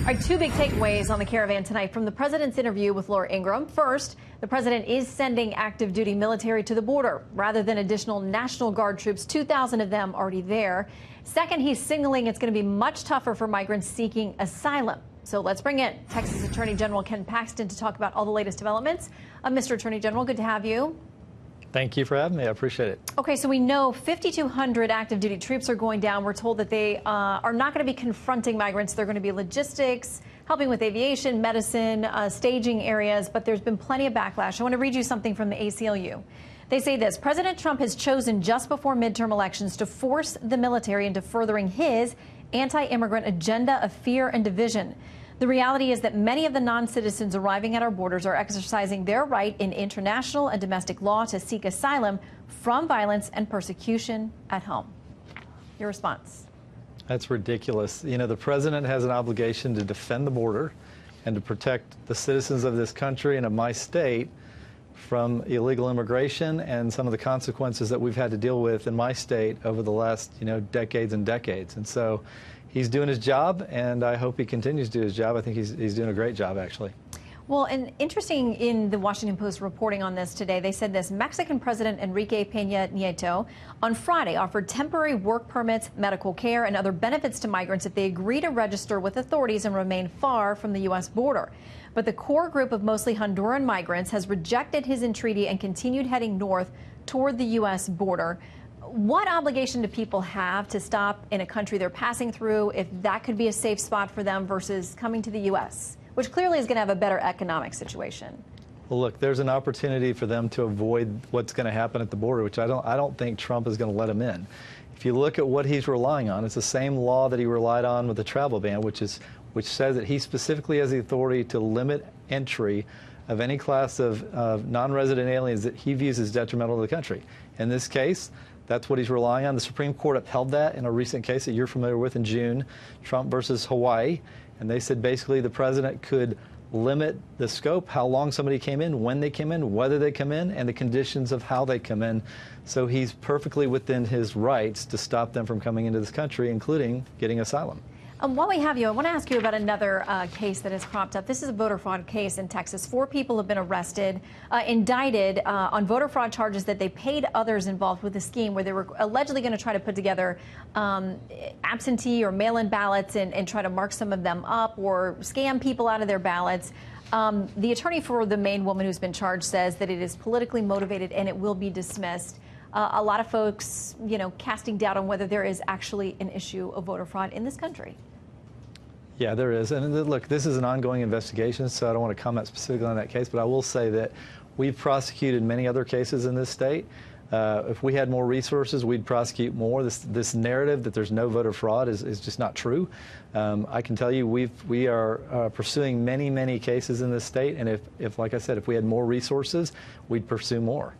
All right, two big takeaways on the caravan tonight from the president's interview with Laura Ingraham. First, the president is sending active duty military to the border rather than additional National Guard troops, 2,000 of them already there. Second, he's signaling it's going to be much tougher for migrants seeking asylum. So let's bring in Texas Attorney General Ken Paxton to talk about all the latest developments. Mr. Attorney General, good to have you. Thank you for having me. I appreciate it. Okay, so we know 5,200 active duty troops are going down. We're told that they are not going to be confronting migrants. They're going to be logistics, helping with aviation, medicine, staging areas, but there's been plenty of backlash. I want to read you something from the ACLU. They say this: President Trump has chosen just before midterm elections to force the military into furthering his anti-immigrant agenda of fear and division. The reality is that many of the non-citizens arriving at our borders are exercising their right in international and domestic law to seek asylum from violence and persecution at home. Your response? That's ridiculous. You know, the president has an obligation to defend the border and to protect the citizens of this country and of my state from illegal immigration and some of the consequences that we've had to deal with in my state over the last, decades and decades. And so he's doing his job, and I hope he continues to do his job. I think he's doing a great job, actually. Well, and interesting in the Washington Post reporting on this today, they said this: Mexican President Enrique Peña Nieto on Friday offered temporary work permits, medical care, and other benefits to migrants if they agree to register with authorities and remain far from the U.S. border. But the core group of mostly Honduran migrants has rejected his entreaty and continued heading north toward the U.S. border. What obligation do people have to stop in a country they're passing through if that could be a safe spot for them versus coming to the U.S., which clearly is going to have a better economic situation? Well, look, there's an opportunity for them to avoid what's going to happen at the border, which I don't think Trump is going to let them in. If you look at what he's relying on, it's the same law that he relied on with the travel ban, which says that he specifically has the authority to limit entry of any class of non-resident aliens that he views as detrimental to the country. In this case, that's what he's relying on. The Supreme Court upheld that in a recent case that you're familiar with in June, Trump versus Hawaii. And they said basically the president could limit the scope, how long somebody came in, when they came in, whether they come in, and the conditions of how they come in. So he's perfectly within his rights to stop them from coming into this country, including getting asylum. While we have you, I want to ask you about another case that has cropped up. This is a voter fraud case in Texas. 4 people have been arrested, indicted on voter fraud charges that they paid others involved with the scheme where they were allegedly going to try to put together absentee or mail-in ballots and try to mark some of them up or scam people out of their ballots. The attorney for the main woman who's been charged says that it is politically motivated and it will be dismissed. A lot of folks, casting doubt on whether there is actually an issue of voter fraud in this country. Yeah, there is. And look, this is an ongoing investigation, so I don't want to comment specifically on that case, but I will say that we've prosecuted many other cases in this state. If we had more resources, we'd prosecute more. This narrative that there's no voter fraud is just not true. I can tell you we are pursuing many, many cases in this state, and if, like I said, if we had more resources, we'd pursue more.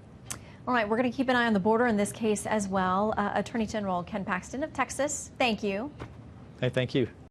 All right, we're going to keep an eye on the border in this case as well. Attorney General Ken Paxton of Texas, thank you. Hey, thank you.